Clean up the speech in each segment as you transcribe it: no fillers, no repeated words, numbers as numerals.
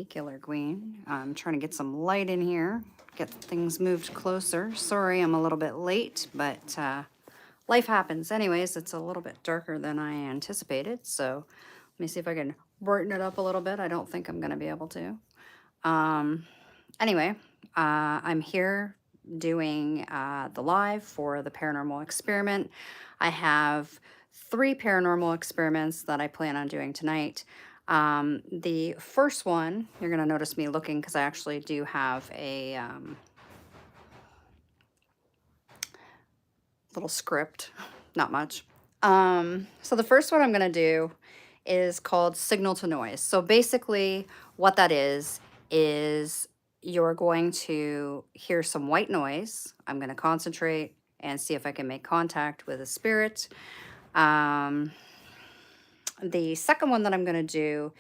Hey, Killer Queen. I'm trying to get some light in here, get things moved closer. Sorry, I'm a little bit late, but life happens. Anyways, it's a little bit darker than I anticipated, so let me see if I can brighten it up a little bit. I don't think I'm going to be able to. Um, anyway, I'm here doing the live for the Paranormal Experiment. I have 3 paranormal experiments that I plan on doing tonight. The first one, you're going to notice me looking because I actually do have a little script, not much. So the first one I'm going to do is called signal to noise. So basically, what that is you're going to hear some white noise. I'm going to concentrate and see if I can make contact with a spirit. The second one that I'm going to do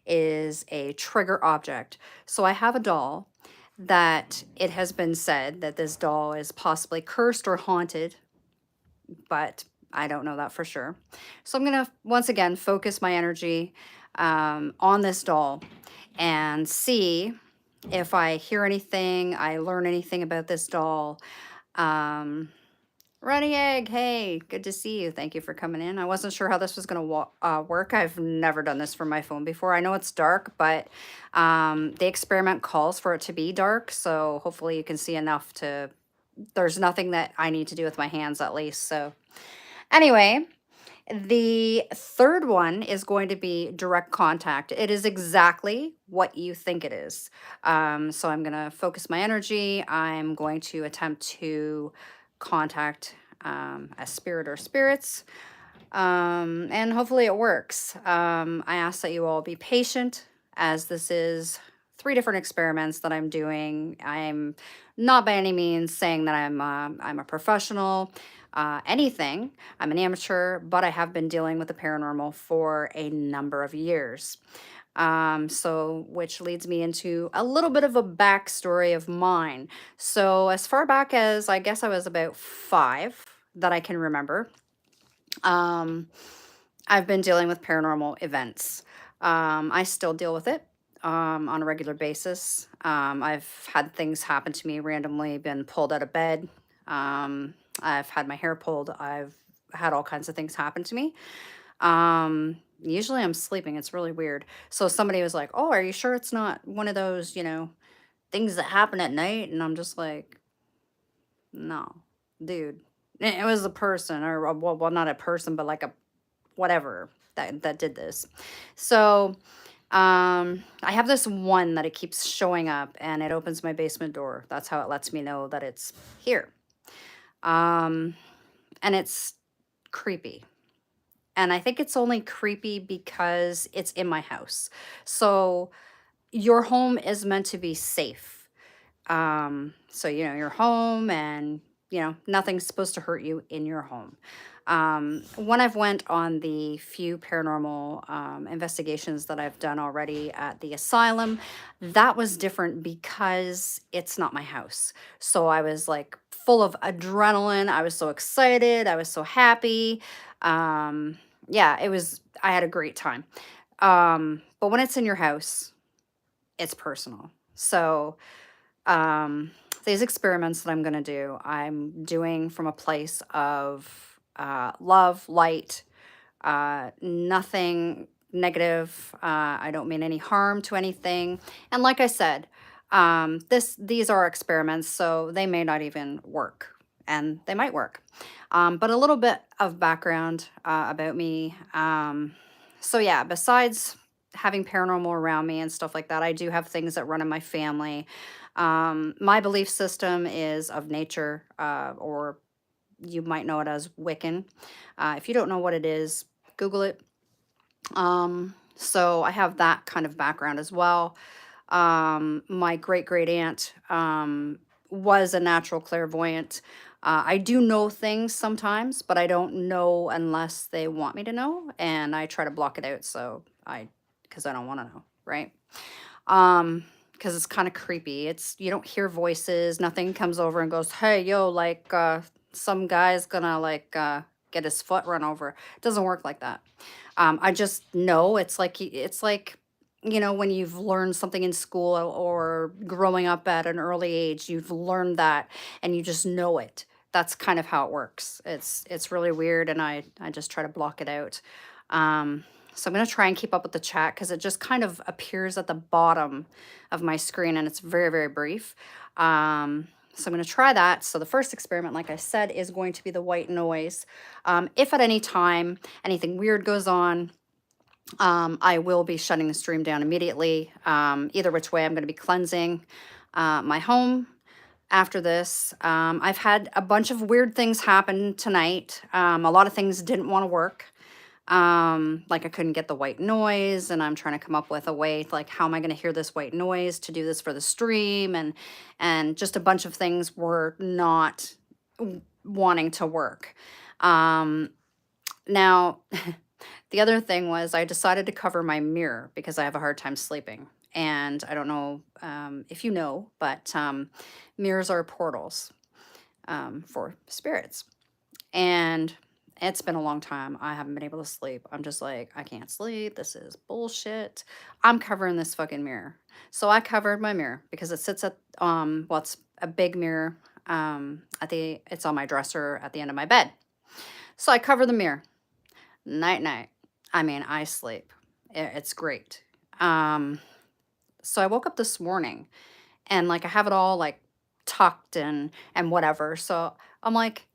is a trigger object. So I have a doll that it has been said that this doll is possibly cursed or haunted, but I don't know that for sure. So I'm going to once again focus my energy on this doll and see if I hear anything, I learn anything about this doll. Runny Egg, hey, good to see you. Thank you for coming in. I wasn't sure how this was going to work. I've never done this from my phone before. I know it's dark, but the experiment calls for it to be dark. So hopefully you can see enough to, there's nothing that I need to do with my hands at least. So anyway, the third one is going to be direct contact. It is exactly what you think it is. So I'm going to focus my energy. I'm going to attempt to contact a spirit or spirits. And hopefully it works. I ask that you all be patient as this is 3 different experiments that I'm doing. I'm not by any means saying that I'm a professional, anything. I'm an amateur, but I have been dealing with the paranormal for a number of years. So which leads me into a little bit of a backstory of mine. So as far back as I guess I was about 5 that I can remember, um, I've been dealing with paranormal events. I still deal with it on a regular basis. I've had things happen to me randomly, been pulled out of bed. I've had my hair pulled. I've had all kinds of things happen to me. Usually I'm sleeping. It's really weird. So somebody was like, "Oh, are you sure it's not one of those, things that happen at night?" And I'm just like, "No, dude. It was a person, or well, not a person, but like a whatever that did this." So I have this one that it keeps showing up and it opens my basement door. That's how it lets me know that it's here. Um, and it's creepy. And I think it's only creepy because it's in my house. So your home is meant to be safe. So you're home and nothing's supposed to hurt you in your home. When I've went on the few paranormal investigations that I've done already at the asylum, that was different because it's not my house. So I was like full of adrenaline. I was so excited. I was so happy. Yeah, I had a great time. But when it's in your house, it's personal. So these experiments that I'm going to do, I'm doing from a place of love, light, nothing negative. I don't mean any harm to anything. And like I said, these are experiments, so they may not even work, and they might work. But a little bit of background about me. So yeah, besides having paranormal around me and stuff like that, I do have things that run in my family. My belief system is of nature, or you might know it as Wiccan. If you don't know what it is, Google it. So I have that kind of background as well. My great great aunt was a natural clairvoyant. I do know things sometimes, but I don't know unless they want me to know, and I try to block it out. Because I don't want to know, right? Because it's kind of creepy. It's you don't hear voices, nothing comes over and goes, "Hey, yo, like some guy's gonna get his foot run over." It doesn't work like that. I just know it's like you know, when you've learned something in school or growing up at an early age, you've learned that and you just know it. That's kind of how it works. It's really weird, and I just try to block it out. So I'm gonna try and keep up with the chat because it just kind of appears at the bottom of my screen, and it's very, very brief. So I'm gonna try that. So the first experiment, like I said, is going to be the white noise. If at any time anything weird goes on, I will be shutting the stream down immediately. Either which way, I'm going to be cleansing my home after this. I've had a bunch of weird things happen tonight. A lot of things didn't want to work. Like I couldn't get the white noise, and I'm trying to come up with a way, like, how am I going to hear this white noise to do this for the stream? And just a bunch of things were not wanting to work. Now, the other thing was I decided to cover my mirror because I have a hard time sleeping. And I don't know if you know, but mirrors are portals for spirits. And it's been a long time. I haven't been able to sleep. I'm just like, I can't sleep. This is bullshit. I'm covering this fucking mirror. So I covered my mirror because it sits at well, it's a big mirror it's on my dresser at the end of my bed. So I cover the mirror. Night night. I mean, I sleep. It's great. Um, so I woke up this morning and like I have it all like tucked and whatever. So I'm like,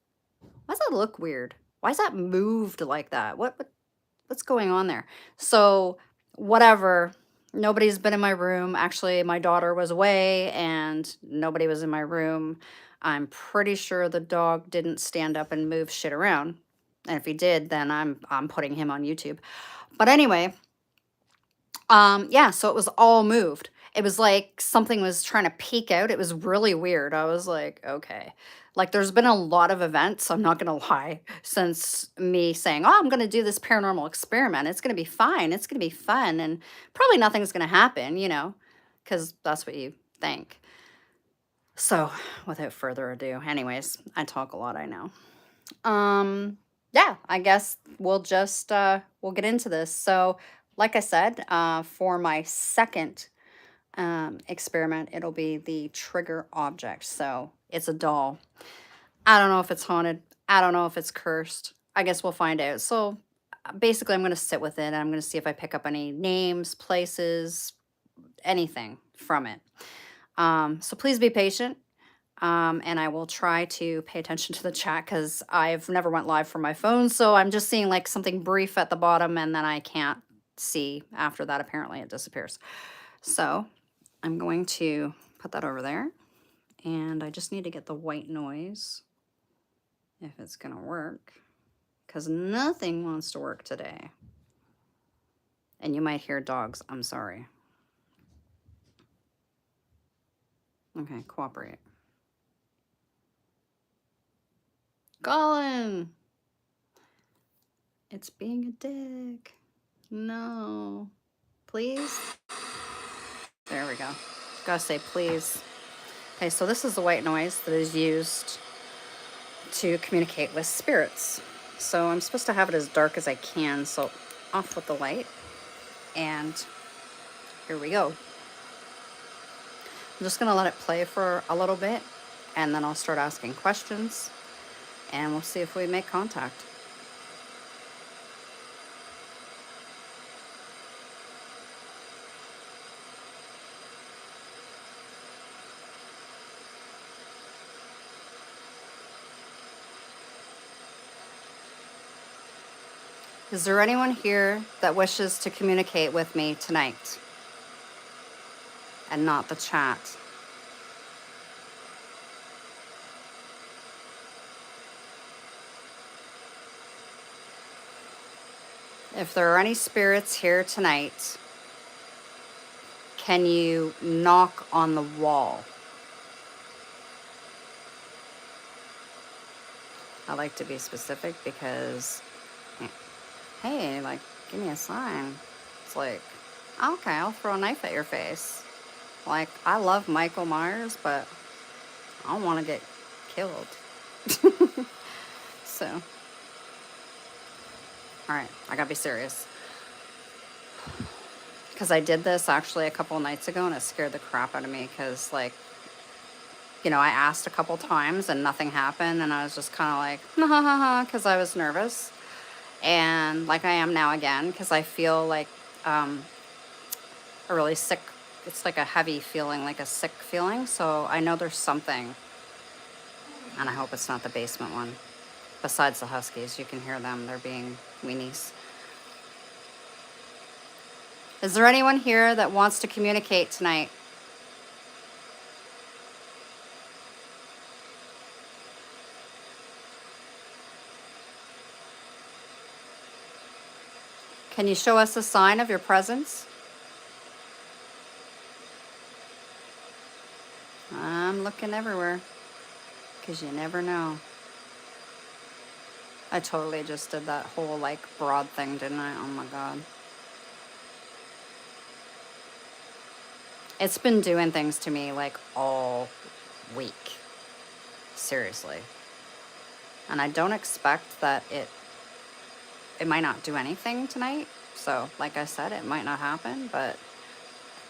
why does that look weird? Why is that moved like that? What's going on there? So whatever. Nobody's been in my room. Actually, my daughter was away and nobody was in my room. I'm pretty sure the dog didn't stand up and move shit around. And if he did, then I'm putting him on YouTube. But anyway, yeah, so it was all moved. It was like something was trying to peek out. It was really weird. I was like, okay. Like there's been a lot of events, I'm not gonna lie, since me saying, oh, I'm gonna do this paranormal experiment. It's gonna be fine. It's gonna be fun. And probably nothing's gonna happen, you know, because that's what you think. So without further ado, anyways, I talk a lot, I know. Yeah, I guess we'll get into this. So like I said, for my second experiment, it'll be the trigger object. So it's a doll. I don't know if it's haunted. I don't know if it's cursed. I guess we'll find out. So basically I'm going to sit with it and I'm going to see if I pick up any names, places, anything from it. So please be patient. And I will try to pay attention to the chat because I've never went live from my phone. So I'm just seeing like something brief at the bottom and then I can't see after that. Apparently it disappears. So I'm going to put that over there. And I just need to get the white noise if it's going to work because nothing wants to work today. And you might hear dogs. I'm sorry. Okay, cooperate. Colin! It's being a dick. No. Please? There we go. Gotta say please. Okay, so this is the white noise that is used to communicate with spirits. So I'm supposed to have it as dark as I can, so off with the light. And here we go. I'm just gonna let it play for a little bit, and then I'll start asking questions, and we'll see if we make contact. Is there anyone here that wishes to communicate with me tonight? And not the chat. If there are any spirits here tonight, can you knock on the wall? I like to be specific because, hey, like, give me a sign. It's like, okay, I'll throw a knife at your face. Like, I love Michael Myers, but I don't want to get killed. So, all right, I gotta be serious. because I did this actually a couple nights ago and it scared the crap out of me because, like, you know, I asked a couple times and nothing happened. And I was just kind of like, ha ha ha, because I was nervous. And like I am now again, because I feel like um, a really sick, it's like a heavy feeling, like a sick feeling. So I know there's something, and I hope it's not the basement one. Besides the huskies, you can hear them. They're being weenies. Is there anyone here that wants to communicate tonight? Can you show us a sign of your presence? I'm looking everywhere because you never know. I totally just did that whole like broad thing, didn't I? Oh my God. It's been doing things to me like all week. Seriously. And I don't expect that it might not do anything tonight. So, like I said, it might not happen, but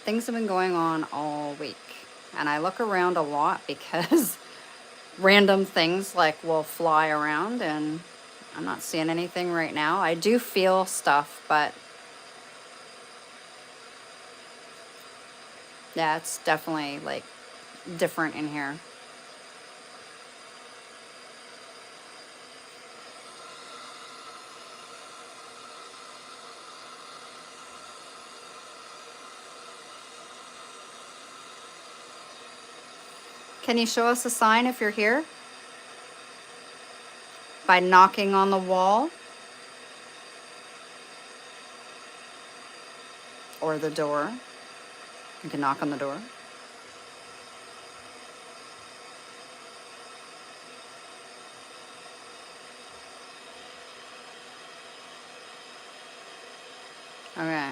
things have been going on all week. And I look around a lot because random things like will fly around and I'm not seeing anything right now. I do feel stuff, but yeah, it's definitely like different in here. Can you show us a sign if you're here? By knocking on the wall or the door. You can knock on the door. Okay.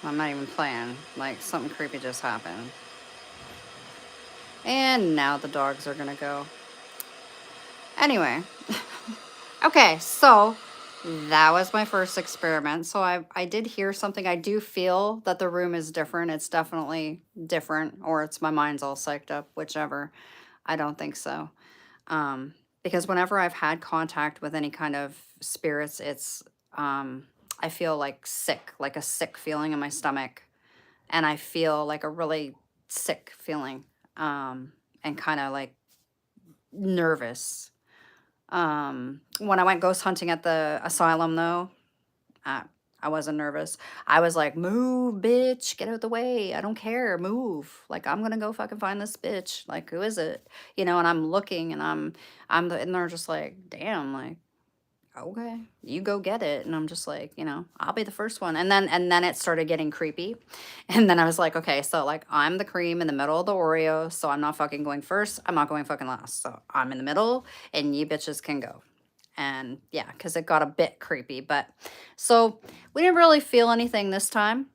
I'm not even playing. Like, something creepy just happened. And now the dogs are gonna go. Anyway. Okay, so that was my first experiment. So I did hear something. I do feel that the room is different. It's definitely different, or it's my mind's all psyched up, whichever. I don't think so. Because whenever I've had contact with any kind of spirits, it's I feel like sick, like a sick feeling in my stomach, and I feel like a really sick feeling, and kind of like nervous. When I went ghost hunting at the asylum, though, I, I wasn't nervous. I was like, move, bitch, get out of the way. I don't care, move. Like, I'm gonna go fucking find this bitch. Like, who is it? You know, and I'm looking and and they're just like, damn, like, okay, you go get it. And I'm just like, you know, I'll be the first one. And then it started getting creepy. And then I was like, okay, so like I'm the cream in the middle of the Oreo, so I'm not fucking going first. I'm not going fucking last. So I'm in the middle and you bitches can go. And yeah, because it got a bit creepy. But so we didn't really feel anything this time.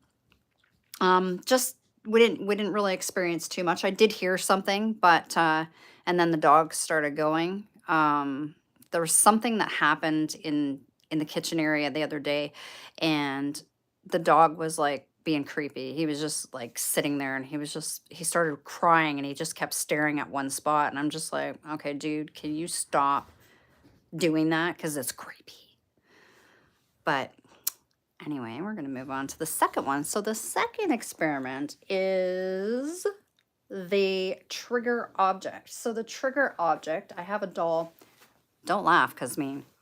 Just we didn't really experience too much. I did hear something, but and then the dogs started going. There was something that happened in the kitchen area the other day, and the dog was like being creepy. He was just like sitting there, and he started crying, and he just kept staring at one spot, and I'm just like, okay, dude, can you stop doing that because it's creepy. But anyway, we're going to move on to the second one. So the second experiment is the trigger object. So the trigger object, I have a doll. Don't laugh because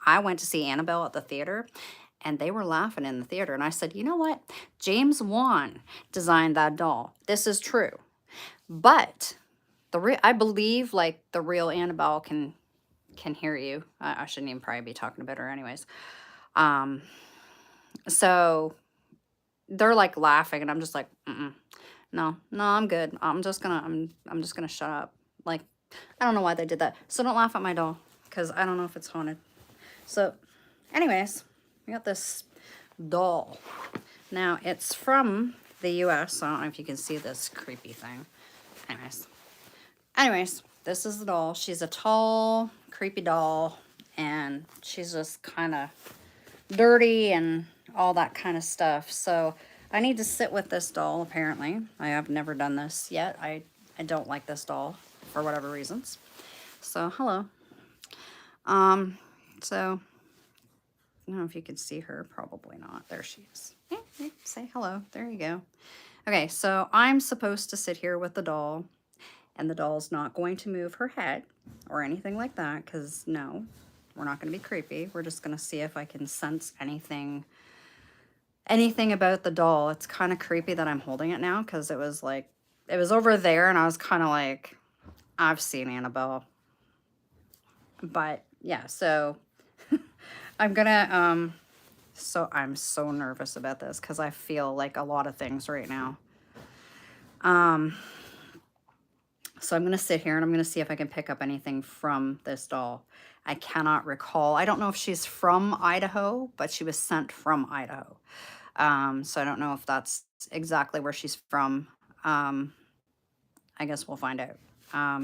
I went to see Annabelle at the theater and they were laughing in the theater. And I said, you know what? James Wan designed that doll. This is true. But I believe like the real Annabelle can hear you. I shouldn't even probably be talking about her anyways. Um, so they're like laughing, and I'm just like, mm-mm. No, no, I'm good. I'm just gonna shut up. Like, I don't know why they did that. So don't laugh at my doll, because I don't know if it's haunted. So, anyways, we got this doll. Now it's from the U.S. So I don't know if you can see this creepy thing. Anyways, this is the doll. She's a tall, creepy doll, and she's just kind of dirty and all that kind of stuff. So I need to sit with this doll, apparently. I have never done this yet. I don't like this doll for whatever reasons. So, hello. Um, so, I don't know if you can see her. Probably not. There she is. Say hello. There you go. Okay, so I'm supposed to sit here with the doll, and the doll's not going to move her head or anything like that, because no, we're not going to be creepy. We're just going to see if I can sense anything about the doll. It's kind of creepy that I'm holding it now, because it was over there, and I was kind of like, I've seen Annabelle. But yeah, so I'm gonna, so I'm so nervous about this because I feel like a lot of things right now. So I'm going to sit here and I'm going to see if I can pick up anything from this doll. I cannot recall. I don't know if she's from Idaho, but she was sent from Idaho. So I don't know if that's exactly where she's from. I guess we'll find out.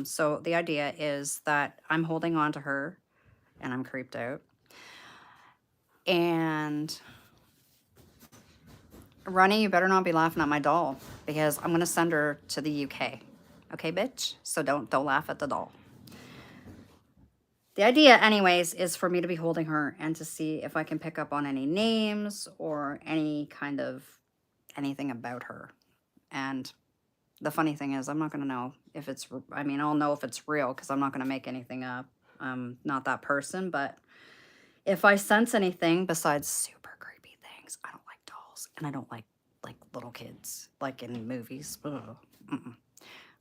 So the idea is that I'm holding on to her and I'm creeped out. And Ronnie, you better not be laughing at my doll because I'm going to send her to the UK. Okay, bitch? So don't laugh at the doll. The idea, anyways, is for me to be holding her and to see if I can pick up on any names or any kind of anything about her. And the funny thing is, I'm not going to know if it's, I mean, I'll know if it's real because I'm not going to make anything up. I'm not that person, but if I sense anything besides super creepy things, I don't like dolls and I don't like little kids, like in movies. Ugh. Mm-mm.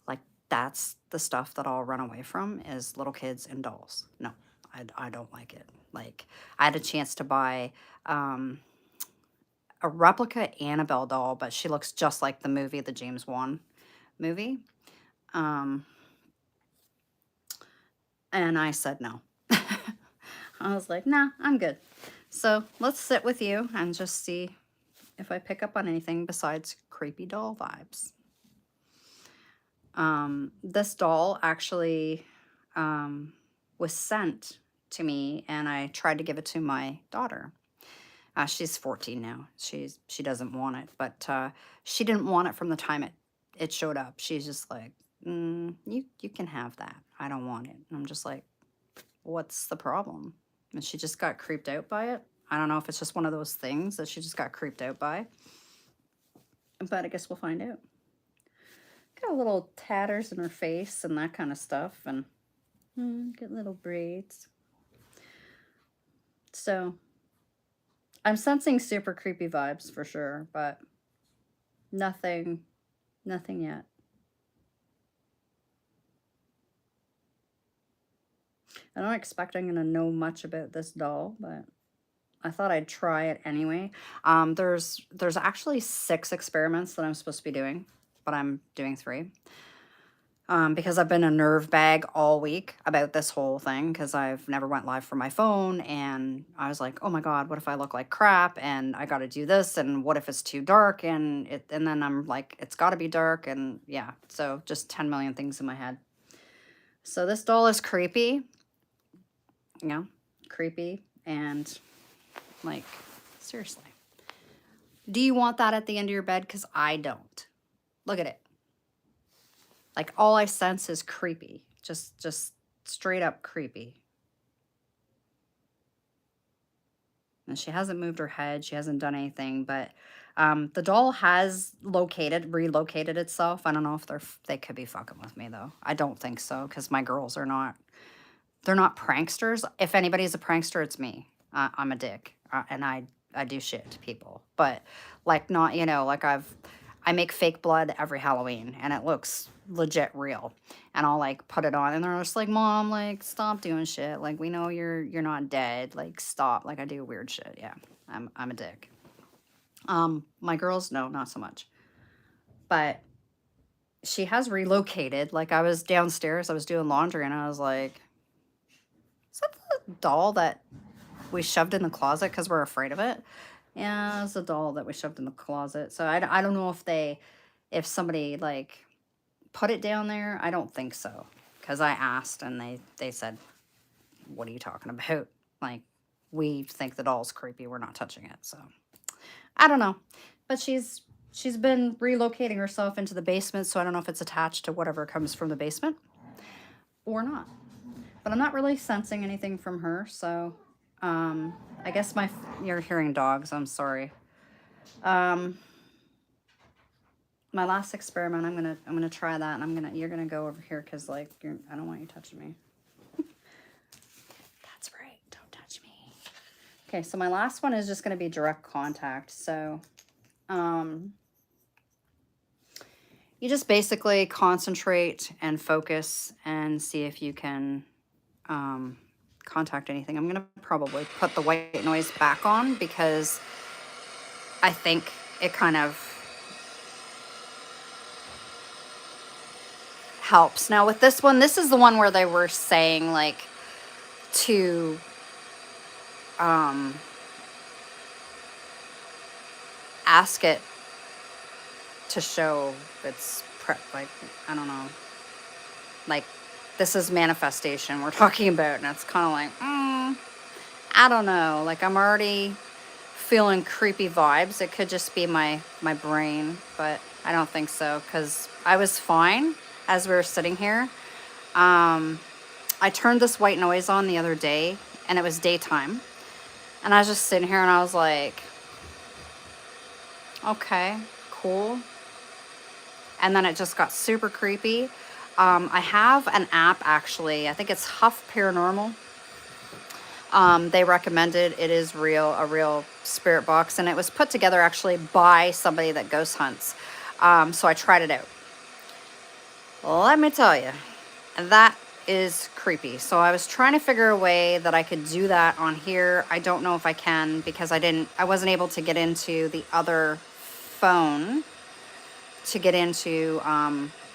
Like that's the stuff that I'll run away from is little kids and dolls. No, I don't like it. Like I had a chance to buy a replica Annabelle doll, but she looks just like the movie, the James Wan movie. And I said no. I was like, nah, I'm good. So let's sit with you and just see if I pick up on anything besides creepy doll vibes. This doll actually was sent to me, and I tried to give it to my daughter. She's 14 now. She doesn't want it, but she didn't want it from the time it showed up. She's just like, you can have that. I don't want it. And I'm just like, what's the problem? And she just got creeped out by it. I don't know if it's just one of those things that she just got creeped out by, but I guess we'll find out. Got little tatters in her face and that kind of stuff, and get little braids. So I'm sensing super creepy vibes for sure, but nothing yet. I don't expect I'm going to know much about this doll, but I thought I'd try it anyway. There's actually 6 experiments that I'm supposed to be doing, but I'm doing 3. Because I've been a nerve bag all week about this whole thing because I've never went live from my phone, and I was like, oh my God, what if I look like crap and I got to do this, and what if it's too dark, and then I'm like, it's got to be dark, and yeah, so just 10 million things in my head. So this doll is creepy, creepy, and like, seriously. Do you want that at the end of your bed? Because I don't. Look at it. Like all I sense is creepy. Just straight up creepy. And she hasn't moved her head. She hasn't done anything, but the doll has relocated itself. I don't know if they could be fucking with me though. I don't think so because my girls are not. They're not pranksters. If anybody's a prankster, it's me. I'm a dick, and I do shit to people. But like not like I make fake blood every Halloween, and it looks legit real. And I'll like put it on, and they're just like, "Mom, like stop doing shit. Like we know you're not dead. Like stop. Like I do weird shit. Yeah, I'm a dick. My girls, no, not so much. But she has relocated. Like I was downstairs, I was doing laundry, and I was like, is that the doll that we shoved in the closet because we're afraid of it? Yeah, it's a doll that we shoved in the closet. So I don't know if somebody like put it down there. I don't think so. Because I asked and they said, what are you talking about? Like, we think the doll's creepy. We're not touching it. So I don't know. But she's She's been relocating herself into the basement, so I don't know if it's attached to whatever comes from the basement or not. But I'm not really sensing anything from her, so I guess you're hearing dogs. I'm sorry. Um, my last experiment, I'm gonna try that, and you're gonna go over here because like I don't want you touching me. That's right. Don't touch me. Okay, so my last one is just gonna be direct contact. So, you just basically concentrate and focus and see if you can contact anything. I'm gonna probably put the white noise back on because I think it kind of helps. Now with this one, this is the one where they were saying like to ask it to show its like I don't know, like this is manifestation we're talking about, and it's kind of like I don't know, like I'm already feeling creepy vibes. It could just be my brain, but I don't think so because I was fine as we were sitting here. I turned this white noise on the other day and it was daytime, and I was just sitting here and I was like, okay, cool. And then it just got super creepy. I have an app actually, I think it's Huff Paranormal. They recommended it is a real spirit box, and it was put together actually by somebody that ghost hunts. So I tried it out. Let me tell you, that is creepy. So I was trying to figure a way that I could do that on here. I don't know if I can because I wasn't able to get into the other phone to get into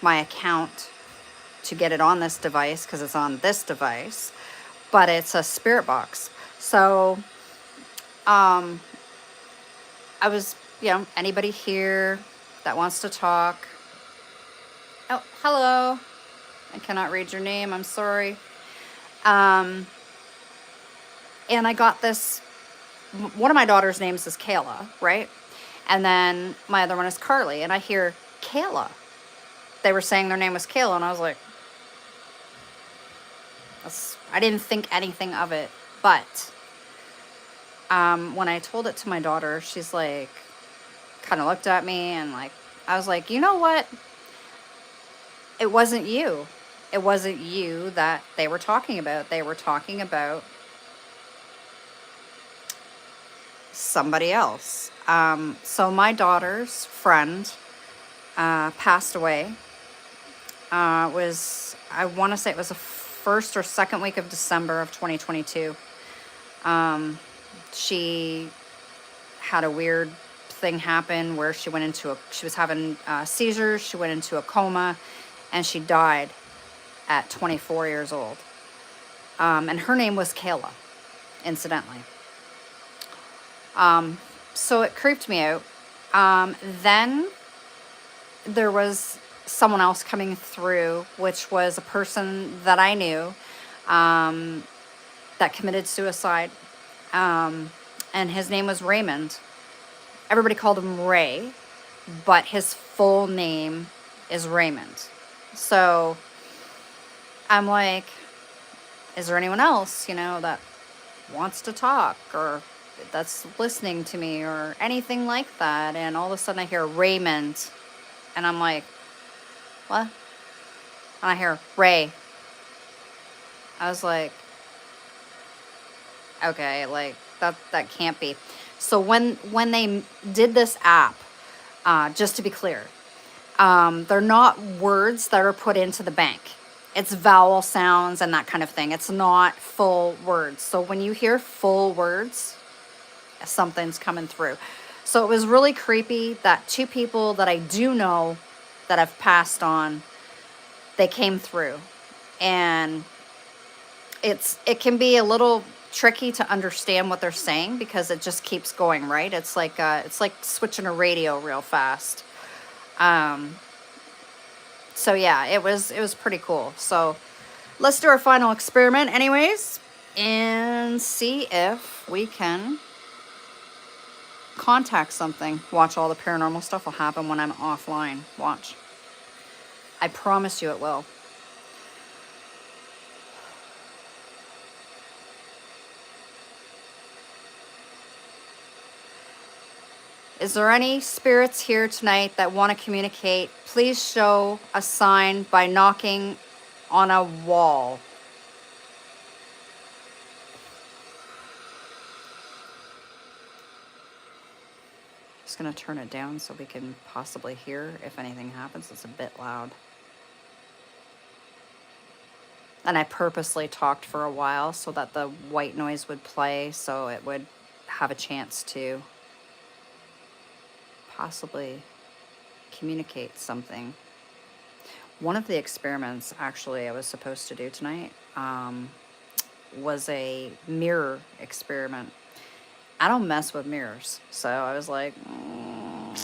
my account to get it on this device because it's on this device, but it's a spirit box. So I was, anybody here that wants to talk? Oh, hello. I cannot read your name. I'm sorry. And I got this. One of my daughter's names is Kayla, right? And then my other one is Carly. And I hear Kayla. They were saying their name was Kayla, and I was like, I didn't think anything of it. But when I told it to my daughter, she's like, kind of looked at me, and like, I was like, you know what? It wasn't you. It wasn't you that they were talking about. They were talking about somebody else. So my daughter's friend passed away. I want to say it was the first or second week of December of 2022. She had a weird thing happen where she was having seizures. She went into a coma, and she died at 24 years old. And her name was Kayla, incidentally. So it creeped me out. Then there was someone else coming through, which was a person that I knew that committed suicide. And his name was Raymond. Everybody called him Ray, but his full name is Raymond. So I'm like, is there anyone else, that wants to talk or that's listening to me or anything like that? And all of a sudden I hear Raymond, and I'm like, what? And I hear Ray. I was like, okay, like that can't be. So when they did this app, just to be clear, they're not words that are put into the bank. It's vowel sounds and that kind of thing. It's not full words. So when you hear full words, something's coming through. So it was really creepy that two people that I do know that have passed on, they came through. And it can be a little tricky to understand what they're saying because it just keeps going, right? It's like switching a radio real fast. So yeah, it was pretty cool. So let's do our final experiment anyways and see if we can contact something. Watch, all the paranormal stuff will happen when I'm offline. Watch. I promise you it will. Is there any spirits here tonight that want to communicate? Please show a sign by knocking on a wall. Just going to turn it down so we can possibly hear if anything happens. It's a bit loud. And I purposely talked for a while so that the white noise would play, so it would have a chance to possibly communicate something. One of the experiments actually I was supposed to do tonight was a mirror experiment. I don't mess with mirrors, so I was like,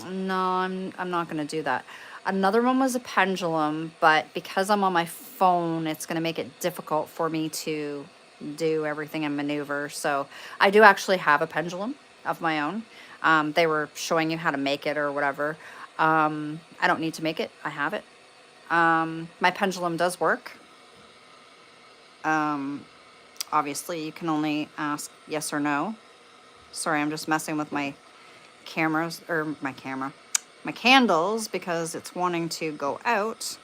no, I'm not gonna do that. Another one was a pendulum, but because I'm on my phone, it's gonna make it difficult for me to do everything and maneuver. So I do actually have a pendulum of my own. They were showing you how to make it or whatever. I don't need to make it. I have it. My pendulum does work. Obviously, you can only ask yes or no. Sorry, I'm just messing with my cameras, or my candles, because it's wanting to go out.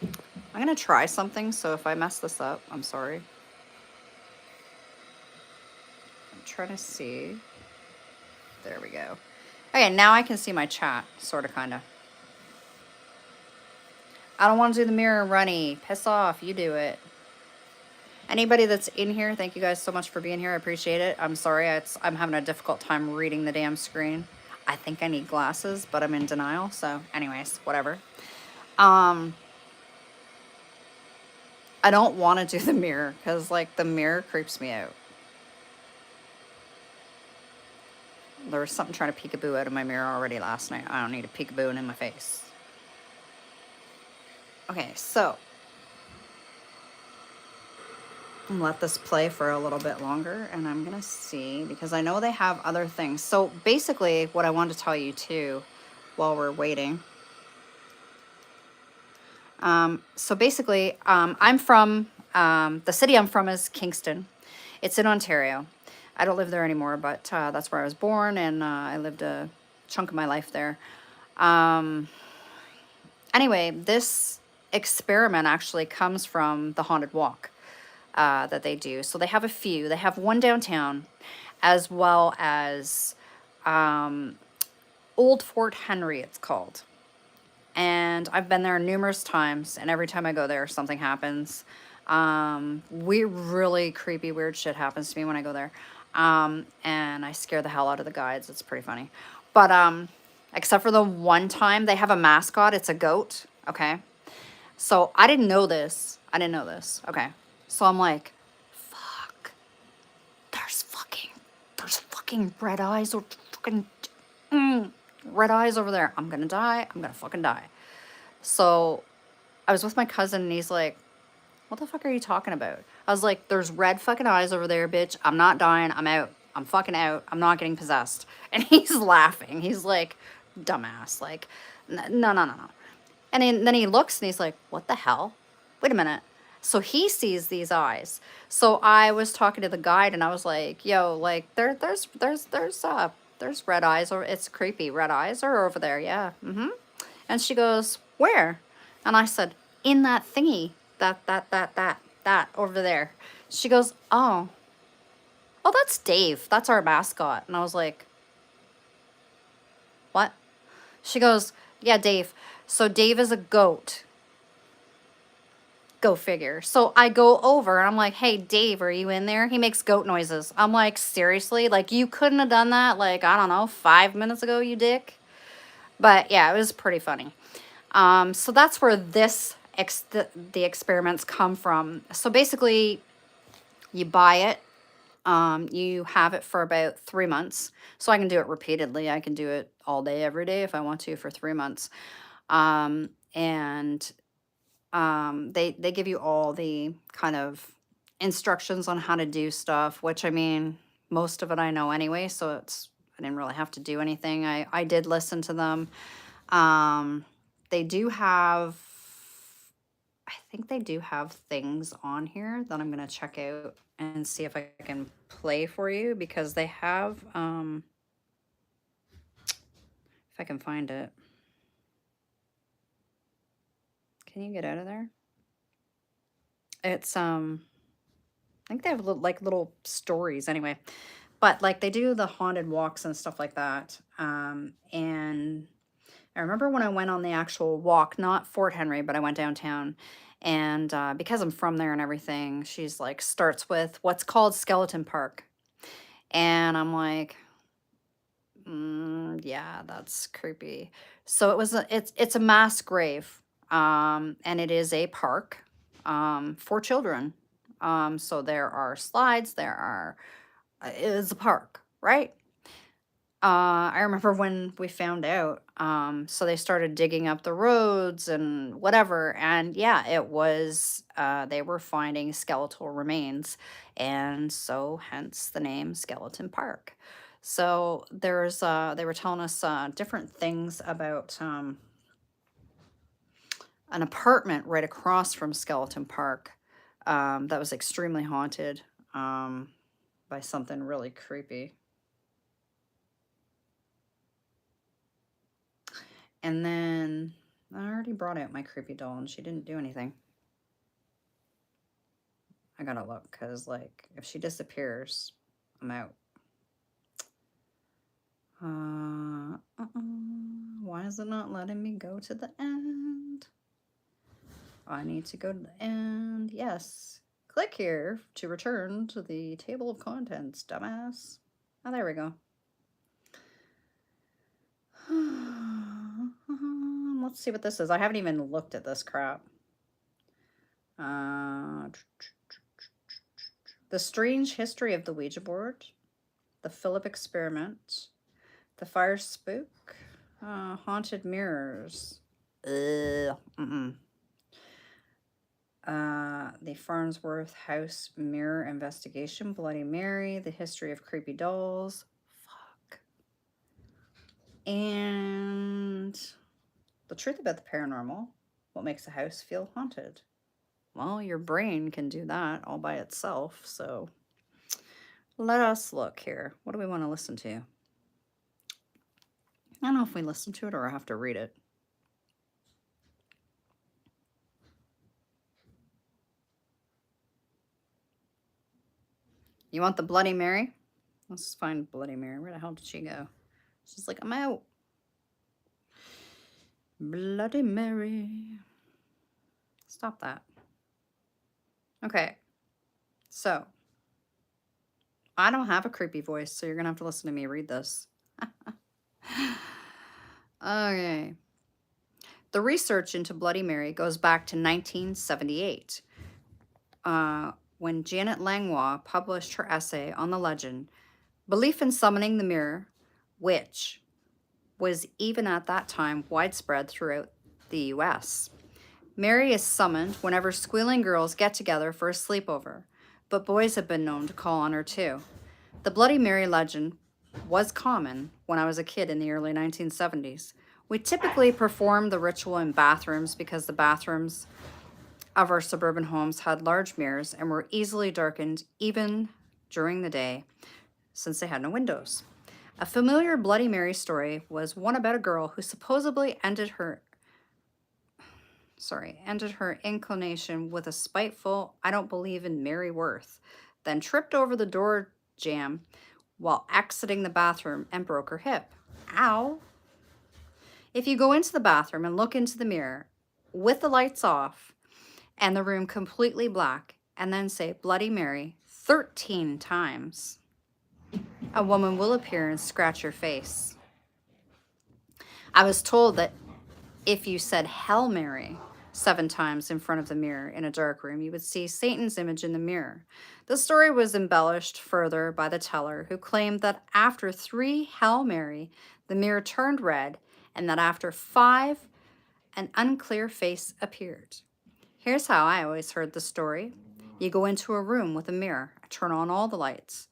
I'm going to try something, so if I mess this up, I'm sorry. I'm trying to see. There we go. Okay, now I can see my chat, sort of, kind of. I don't want to do the mirror runny. Piss off, you do it. Anybody that's in here, thank you guys so much for being here. I appreciate it. I'm sorry, I'm having a difficult time reading the damn screen. I think I need glasses, but I'm in denial. So anyways, whatever. I don't want to do the mirror because, like, the mirror creeps me out. There was something trying to peekaboo out of my mirror already last night. I don't need a peekaboo in my face. Okay, so let this play for a little bit longer, and I'm gonna see, because I know they have other things. So basically what I wanted to tell you too while we're waiting, so basically I'm from the city I'm from is Kingston. It's in Ontario. I don't live there anymore, but that's where I was born, and I lived a chunk of my life there. Anyway, this experiment actually comes from the haunted walk that they do. So they have a few. They have one downtown, as well as Old Fort Henry, it's called. And I've been there numerous times, and every time I go there, something happens. Really creepy, weird shit happens to me when I go there. And I scare the hell out of the guides. It's pretty funny. But except for the one time, they have a mascot. It's a goat. Okay. So I didn't know this. Okay. So I'm like, fuck. There's fucking red eyes, or fucking red eyes over there. I'm gonna die. I'm gonna fucking die. So I was with my cousin, and he's like, what the fuck are you talking about? I was like, there's red fucking eyes over there, bitch. I'm not dying. I'm out. I'm fucking out. I'm not getting possessed. And he's laughing. He's like, dumbass. Like, no. And then he looks, and he's like, what the hell? Wait a minute. So he sees these eyes. So I was talking to the guide, and I was like, yo, like, there's red eyes, or it's creepy. Red eyes are over there. Yeah. And she goes, where? And I said, in that thingy. That over there. She goes, oh, that's Dave. That's our mascot. And I was like, what? She goes, yeah, Dave. So Dave is a goat. Go figure. So I go over, and I'm like, hey, Dave, are you in there? He makes goat noises. I'm like, seriously? Like, you couldn't have done that, like, I don't know, 5 minutes ago, you dick? But yeah, it was pretty funny. So that's where the experiments come from. So basically, you buy it. You have it for about 3 months. So I can do it repeatedly. I can do it all day, every day if I want to for 3 months. And they give you all the kind of instructions on how to do stuff, which, I mean, most of it I know anyway, so I didn't really have to do anything. I did listen to them. Um, they do have, I think they do have things on here that I'm gonna check out and see if I can play for you because they have, if I can find it. Can you get out of there? It's, I think they have like little stories anyway, but like they do the haunted walks and stuff like that. And I remember when I went on the actual walk, not Fort Henry, but I went downtown. And because I'm from there and everything, she's like, starts with what's called Skeleton Park. And I'm like, yeah, that's creepy. So it's a mass grave, and it is a park, for children. So there are slides, it is a park, right? I remember when we found out, so they started digging up the roads and whatever, and yeah, they were finding skeletal remains, and so hence the name Skeleton Park. So they were telling us different things about an apartment right across from Skeleton Park, that was extremely haunted, by something really creepy. And then I already brought out my creepy doll and she didn't do anything. I gotta look because, like, if she disappears, I'm out. Why is it not letting me go to the end? I need to go to the end. Yes. Click here to return to the table of contents, dumbass. Oh, there we go. Let's see what this is. I haven't even looked at this crap. The Strange History of the Ouija Board, The Philip Experiment, The Fire Spook, Haunted Mirrors, The Farnsworth House Mirror Investigation, Bloody Mary, The History of Creepy Dolls, fuck, and The Truth About the Paranormal, What Makes a House Feel Haunted. Well, your brain can do that all by itself, so let us look here. What do we want to listen to? I don't know if we listen to it or I have to read it. You want the Bloody Mary? Let's find Bloody Mary. Where the hell did she go? She's like, I'm out. Bloody Mary. Stop that. Okay. So, I don't have a creepy voice, so you're going to have to listen to me read this. Okay. The research into Bloody Mary goes back to 1978, when Janet Langlois published her essay on the legend, Belief in Summoning the Mirror, which was even at that time widespread throughout the US. Mary is summoned whenever squealing girls get together for a sleepover, but boys have been known to call on her too. The Bloody Mary legend was common when I was a kid in the early 1970s. We typically performed the ritual in bathrooms because the bathrooms of our suburban homes had large mirrors and were easily darkened even during the day since they had no windows. A familiar Bloody Mary story was one about a girl who supposedly ended her inclination with a spiteful, I don't believe in Mary Worth, then tripped over the door jamb while exiting the bathroom and broke her hip. Ow. If you go into the bathroom and look into the mirror with the lights off and the room completely black and then say Bloody Mary 13 times, a woman will appear and scratch your face. I was told that if you said Hail Mary 7 times in front of the mirror in a dark room, you would see Satan's image in the mirror. The story was embellished further by the teller, who claimed that after 3 Hail Mary, the mirror turned red, and that after 5, an unclear face appeared. Here's how I always heard the story. You go into a room with a mirror, turn on all the lights.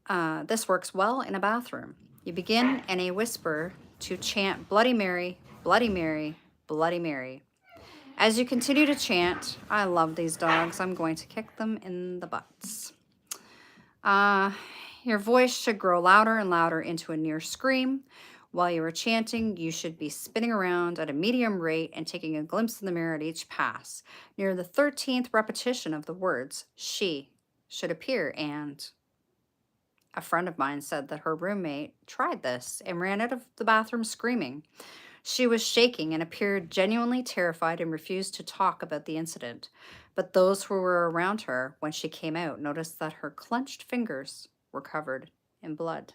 This works well in a bathroom. You begin in a whisper to chant Bloody Mary, Bloody Mary, Bloody Mary. As you continue to chant, I love these dogs. I'm going to kick them in the butts. Uh, your voice should grow louder and louder into a near scream. While you are chanting, you should be spinning around at a medium rate and taking a glimpse in the mirror at each pass. Near the 13th repetition of the words, she should appear, and a friend of mine said that her roommate tried this and ran out of the bathroom screaming. She was shaking and appeared genuinely terrified and refused to talk about the incident. But those who were around her when she came out noticed that her clenched fingers were covered in blood.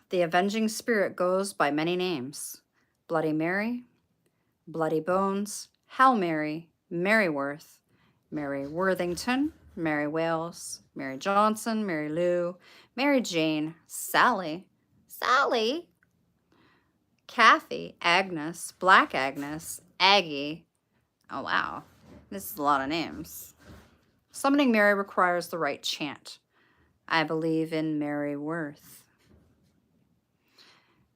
The avenging spirit goes by many names: Bloody Mary, Bloody Bones, Hail Mary, Mary Worth, Mary Worthington, Mary Wales, Mary Johnson, Mary Lou, Mary Jane, Sally, Kathy, Agnes, Black Agnes, Aggie. Oh, wow. This is a lot of names. Summoning Mary requires the right chant. I believe in Mary Worth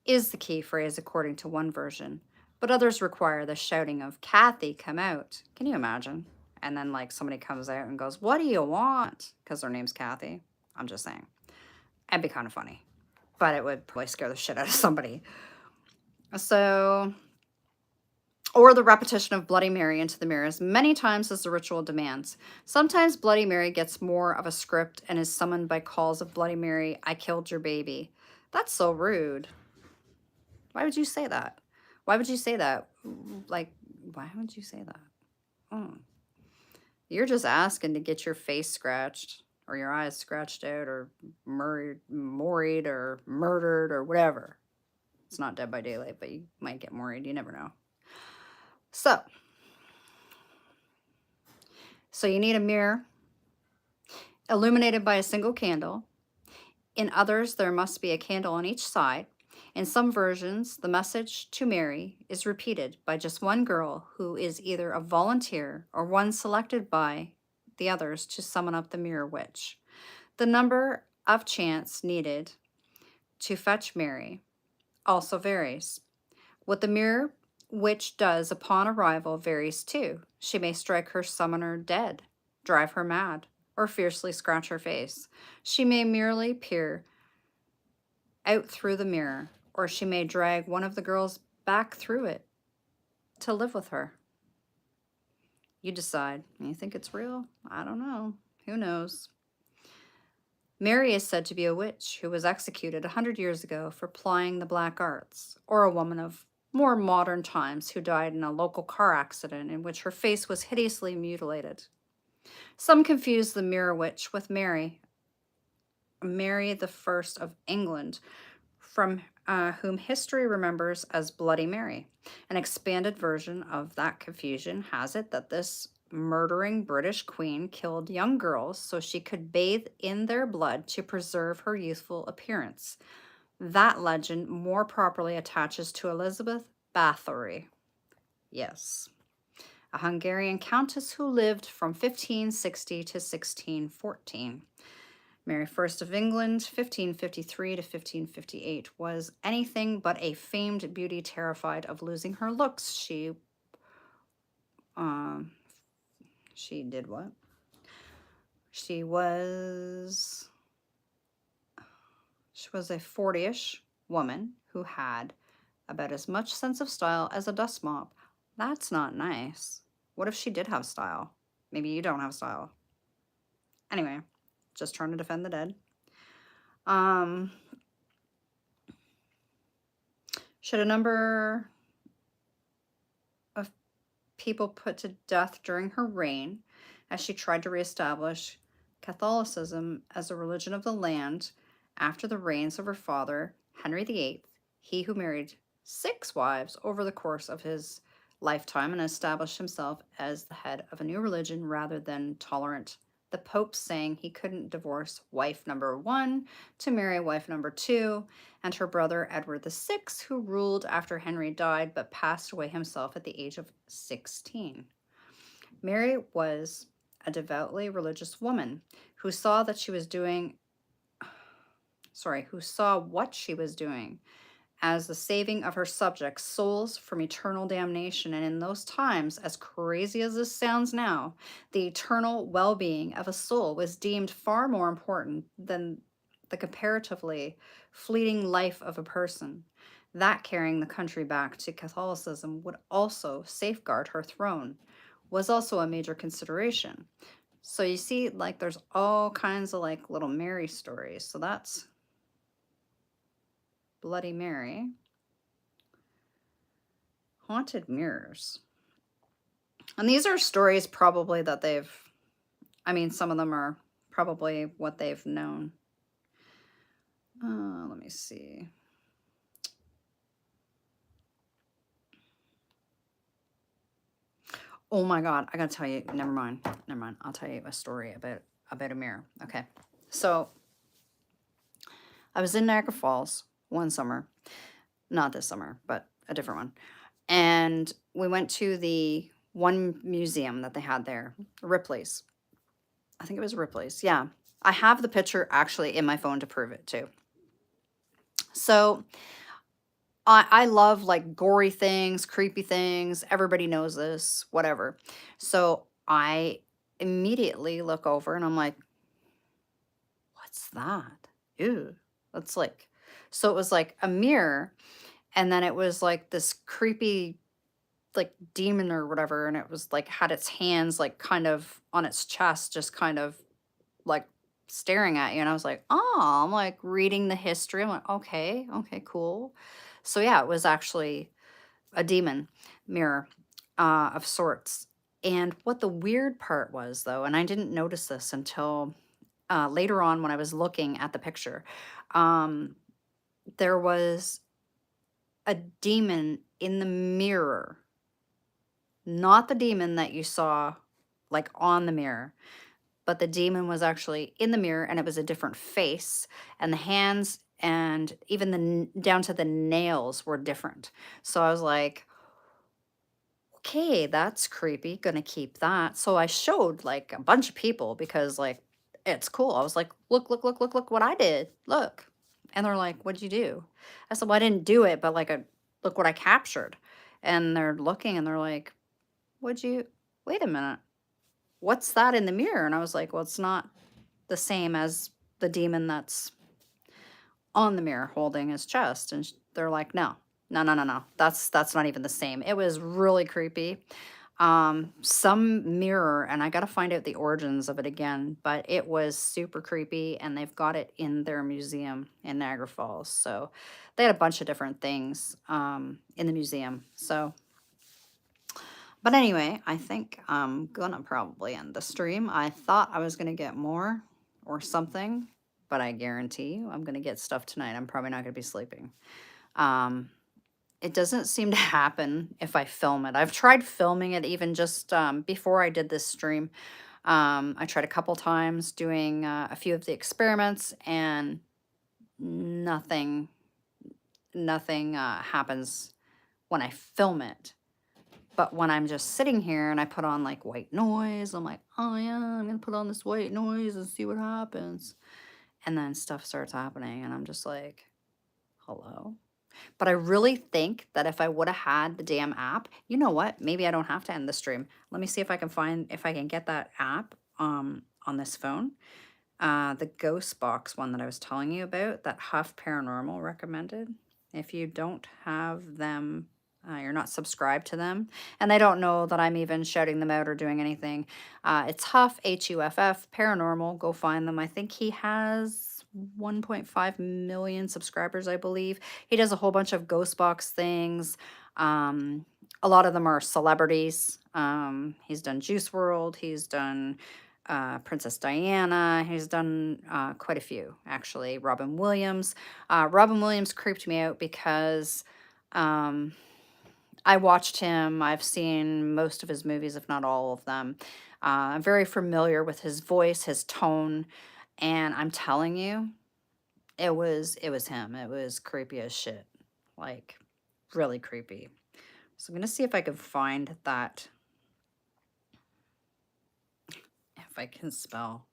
is the key phrase according to one version, but others require the shouting of Kathy, come out. Can you imagine? And then like somebody comes out and goes, what do you want? Because their name's Kathy. I'm just saying. It'd be kind of funny, but it would probably scare the shit out of somebody. So, or the repetition of Bloody Mary into the mirror as many times as the ritual demands. Sometimes Bloody Mary gets more of a script and is summoned by calls of Bloody Mary, I killed your baby. That's so rude. Why would you say that? Why would you say that? Like, why would you say that? Oh. You're just asking to get your face scratched or your eyes scratched out or moried or murdered or whatever. It's not Dead by Daylight, but you might get moried. You never know. So you need a mirror illuminated by a single candle. In others, there must be a candle on each side. In some versions, the message to Mary is repeated by just one girl who is either a volunteer or one selected by the others to summon up the mirror witch. The number of chants needed to fetch Mary also varies. What the mirror witch does upon arrival varies too. She may strike her summoner dead, drive her mad, or fiercely scratch her face. She may merely peer out through the mirror, or she may drag one of the girls back through it to live with her. You decide. You think it's real? I don't know. Who knows? Mary is said to be a witch who was executed 100 years ago for plying the black arts, or a woman of more modern times who died in a local car accident in which her face was hideously mutilated. Some confuse the mirror witch with Mary the First of England, from whom history remembers as Bloody Mary. An expanded version of that confusion has it that this murdering British queen killed young girls so she could bathe in their blood to preserve her youthful appearance. That legend more properly attaches to Elizabeth Bathory. Yes, a Hungarian countess who lived from 1560 to 1614. Mary First of England, 1553 to 1558, was anything but a famed beauty terrified of losing her looks. She did what? She was a 40-ish woman who had about as much sense of style as a dust mop. That's not nice. What if she did have style? Maybe you don't have style. Anyway, just trying to defend the dead. Should a number of people put to death during her reign as she tried to reestablish Catholicism as a religion of the land after the reigns of her father, Henry VIII, he who married 6 wives over the course of his lifetime and established himself as the head of a new religion rather than tolerant. The Pope saying he couldn't divorce wife number 1 to marry wife number 2, and her brother Edward VI, who ruled after Henry died but passed away himself at the age of 16. Mary was a devoutly religious woman who saw that she was doing, who saw what she was doing as the saving of her subjects' souls from eternal damnation. And in those times, as crazy as this sounds now, the eternal well being of a soul was deemed far more important than the comparatively fleeting life of a person. That carrying the country back to Catholicism would also safeguard her throne, was also a major consideration. So you see, like, there's all kinds of like little Mary stories. So that's Bloody Mary. Haunted mirrors. And these are stories probably that they've, I mean, some of them are probably what they've known. Let me see. Oh my God, I gotta tell you, never mind. Never mind. I'll tell you a story about a mirror. Okay. So I was in Niagara Falls one summer, not this summer, but a different one. And we went to the one museum that they had there, Ripley's. I think it was Ripley's. Yeah. I have the picture actually in my phone to prove it too. So I love like gory things, creepy things. Everybody knows this, whatever. So I immediately look over and I'm like, what's that? Ew. That's like, so it was like a mirror. And then it was like this creepy, like demon or whatever. And it was like, had its hands like kind of on its chest, just kind of like staring at you. And I was like, oh, I'm like reading the history. I'm like, okay, okay, cool. So yeah, it was actually a demon mirror of sorts. And what the weird part was, though, and I didn't notice this until later on when I was looking at the picture, um, there was a demon in the mirror, not the demon that you saw like on the mirror, but the demon was actually in the mirror and it was a different face, and the hands and even down to the nails were different. So I was like, okay, that's creepy. Gonna keep that. So I showed like a bunch of people because like it's cool. I was like, look, look, look, look, look what I did. Look. And they're like, what'd you do? I said, well, I didn't do it, but like look what I captured. And they're looking and they're like, what'd you wait a minute. What's that in the mirror? And I was like, well, it's not the same as the demon that's on the mirror holding his chest. And they're like, no, no, no, no, no. That's not even the same. It was really creepy. Some mirror, and I got to find out the origins of it again, but it was super creepy, and they've got it in their museum in Niagara Falls. So they had a bunch of different things in the museum. So, but anyway, I think I'm gonna probably end the stream. I thought I was gonna get more or something, but I guarantee you I'm gonna get stuff tonight. I'm probably not gonna be sleeping. Um, it doesn't seem to happen if I film it. I've tried filming it even just before I did this stream. I tried a couple times doing a few of the experiments, and nothing, nothing happens when I film it. But when I'm just sitting here and I put on like white noise, I'm like, oh yeah, I'm gonna put on this white noise and see what happens. And then stuff starts happening, and I'm just like, hello? But I really think that if I would have had the damn app, you know what? Maybe I don't have to end the stream. Let me see if I can find, if I can get that app on this phone. The Ghost Box one that I was telling you about, that Huff Paranormal recommended. If you don't have them, you're not subscribed to them, and they don't know that I'm even shouting them out or doing anything. It's Huff, Huff, Paranormal. Go find them. I think he has 1.5 million subscribers, I believe. He does a whole bunch of Ghost Box things. A lot of them are celebrities. He's done Juice World. He's done Princess Diana. He's done quite a few, actually. Robin Williams. Robin Williams creeped me out because I watched him. I've seen most of his movies, if not all of them. I'm very familiar with his voice, his tone, and I'm telling you, it was him. It was creepy as shit, like really creepy. So I'm gonna see if I can find that. if I can spell.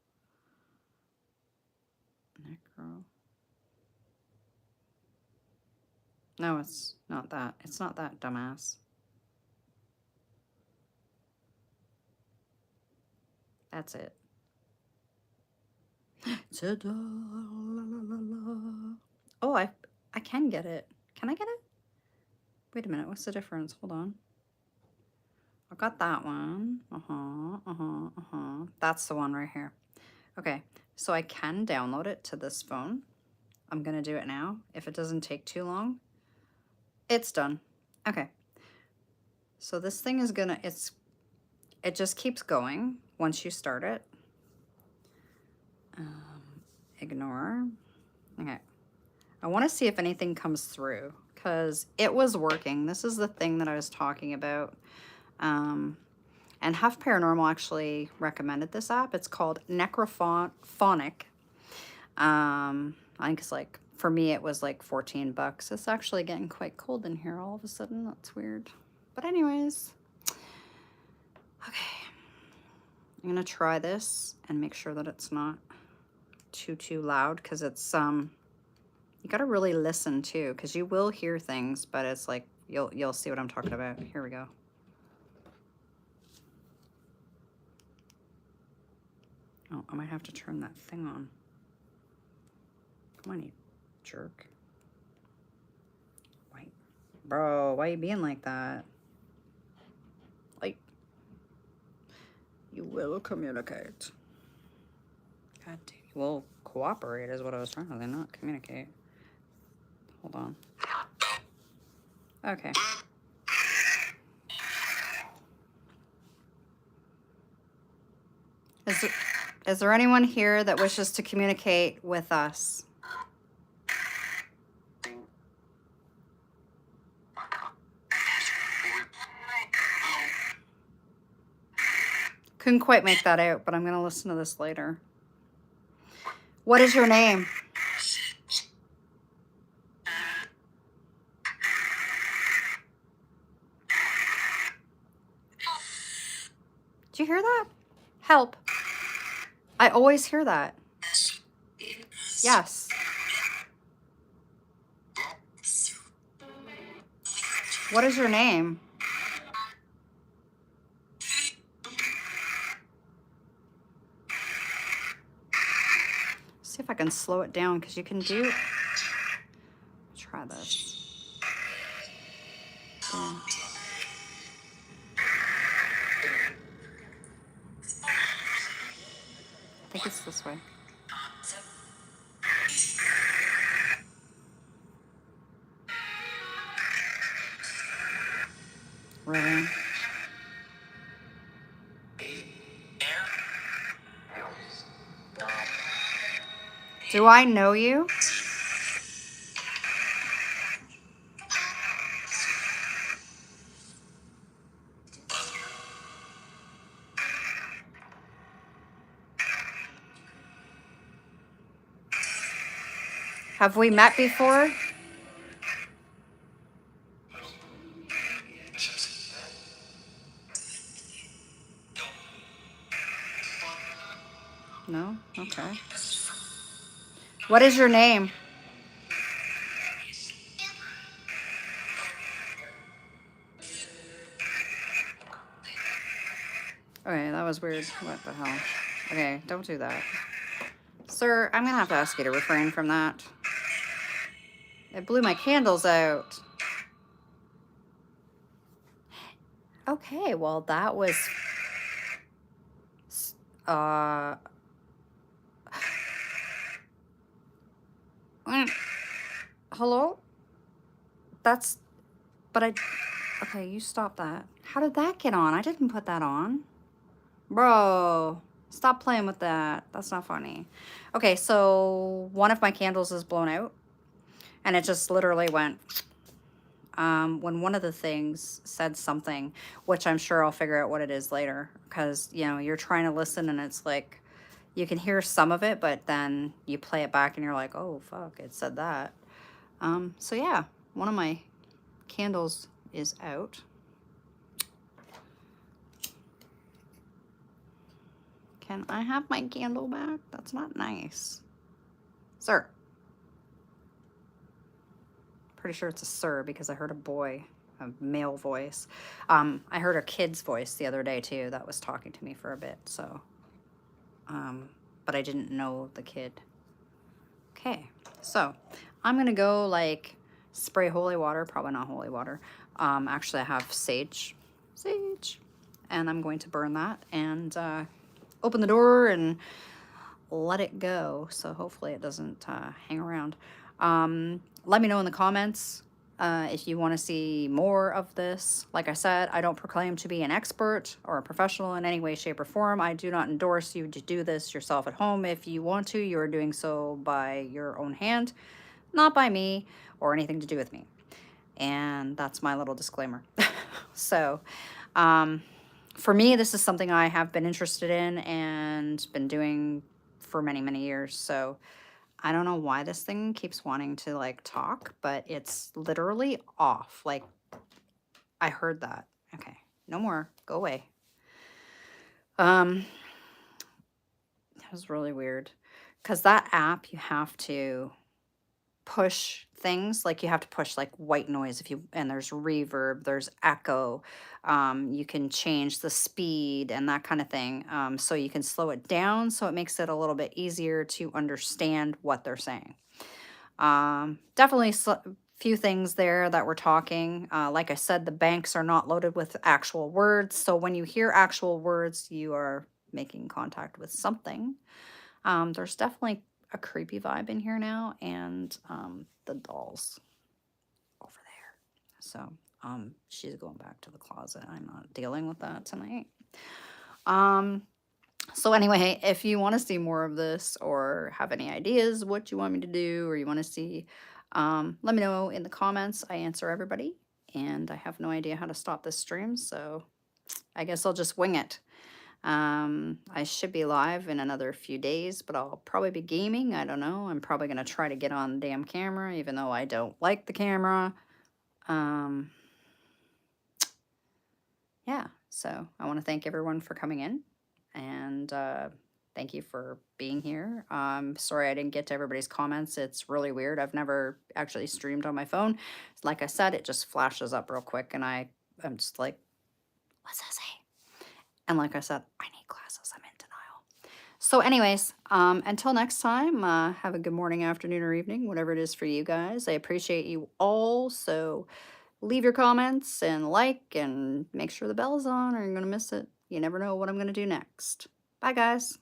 Necro. No, it's not that. It's not that, dumbass. That's it. Ta-da, la, la, la, la. Oh, I can get it. Can I get it? Wait a minute. What's the difference? Hold on. I got that one. That's the one right here. Okay, so I can download it to this phone. I'm gonna do it now. If it doesn't take too long, it's done. Okay. So this thing is gonna, it just keeps going once you start it. Ignore. Okay. I want to see if anything comes through because it was working. This is the thing that I was talking about. And Huff Paranormal actually recommended this app. It's called Necrophonic. I think it's like, for me, it was like 14 bucks. It's actually getting quite cold in here all of a sudden. That's weird. But anyways, okay. I'm going to try this and make sure that it's not too loud because it's, you got to really listen too because you will hear things, but it's like, you'll see what I'm talking about. Here we go. Oh, I might have to turn that thing on. Come on, you jerk. Wait. Bro, why are you being like that? Like, you will communicate. God damn, you will cooperate is what I was trying to say, not communicate. Hold on. Okay. Is there anyone here that wishes to communicate with us? Couldn't quite make that out, but I'm going to listen to this later. What is your name? Did you hear that? Help. I always hear that. Yes. What is your name? See if I can slow it down because you can do. Try this. Yeah. I think it's this way. Really? Do I know you? Have we met before? No? Okay. What is your name? Okay, that was weird. What the hell? Okay, don't do that. Sir, I'm gonna have to ask you to refrain from that. It blew my candles out. Okay, well, that was... Hello? That's... But I... Okay, you stop that. How did that get on? I didn't put that on. Bro, stop playing with that. That's not funny. Okay, so one of my candles is blown out. And it just literally went... when one of the things said something, which I'm sure I'll figure out what it is later. Because, you know, you're trying to listen and it's like... You can hear some of it, but then you play it back and you're like, oh, fuck, it said that. So yeah, one of my candles is out. Can I have my candle back? That's not nice. Sir. Pretty sure it's a sir because I heard a male voice. I heard a kid's voice the other day too that was talking to me for a bit, so, but I didn't know the kid. Okay, so I'm gonna go like spray holy water, probably not holy water. Actually I have sage, and I'm going to burn that and open the door and let it go. So hopefully it doesn't hang around. Let me know in the comments if you want to see more of this. Like I said, I don't proclaim to be an expert or a professional in any way, shape, or form. I do not endorse you to do this yourself at home. If you want to, you are doing so by your own hand, not by me or anything to do with me. And that's my little disclaimer. So, for me, this is something I have been interested in and been doing for many, many years. So I don't know why this thing keeps wanting to like talk, but it's literally off. Like I heard that. Okay, no more. Go away. That was really weird. Because that app, you have to push things, like you have to push like white noise if you, and there's reverb, there's echo. You can change the speed and that kind of thing, so you can slow it down so it makes it a little bit easier to understand what they're saying. Definitely few things there that we're talking. Like I said, the banks are not loaded with actual words, so when you hear actual words you are making contact with something. There's definitely a creepy vibe in here now, and the dolls over there. So she's going back to the closet. I'm not dealing with that tonight. So anyway, if you want to see more of this or have any ideas what you want me to do or you want to see, let me know in the comments. I answer everybody, and I have no idea how to stop this stream, so I guess I'll just wing it. I should be live in another few days, but I'll probably be gaming. I don't know. I'm probably going to try to get on the damn camera, even though I don't like the camera. Yeah, so I want to thank everyone for coming in, and thank you for being here. Sorry I didn't get to everybody's comments. It's really weird. I've never actually streamed on my phone. Like I said, it just flashes up real quick, and I'm just like, what's that say? And like I said, I need glasses. I'm in denial. So anyways, until next time, have a good morning, afternoon, or evening, whatever it is for you guys. I appreciate you all. So leave your comments and like and make sure the bell's on or you're going to miss it. You never know what I'm going to do next. Bye, guys.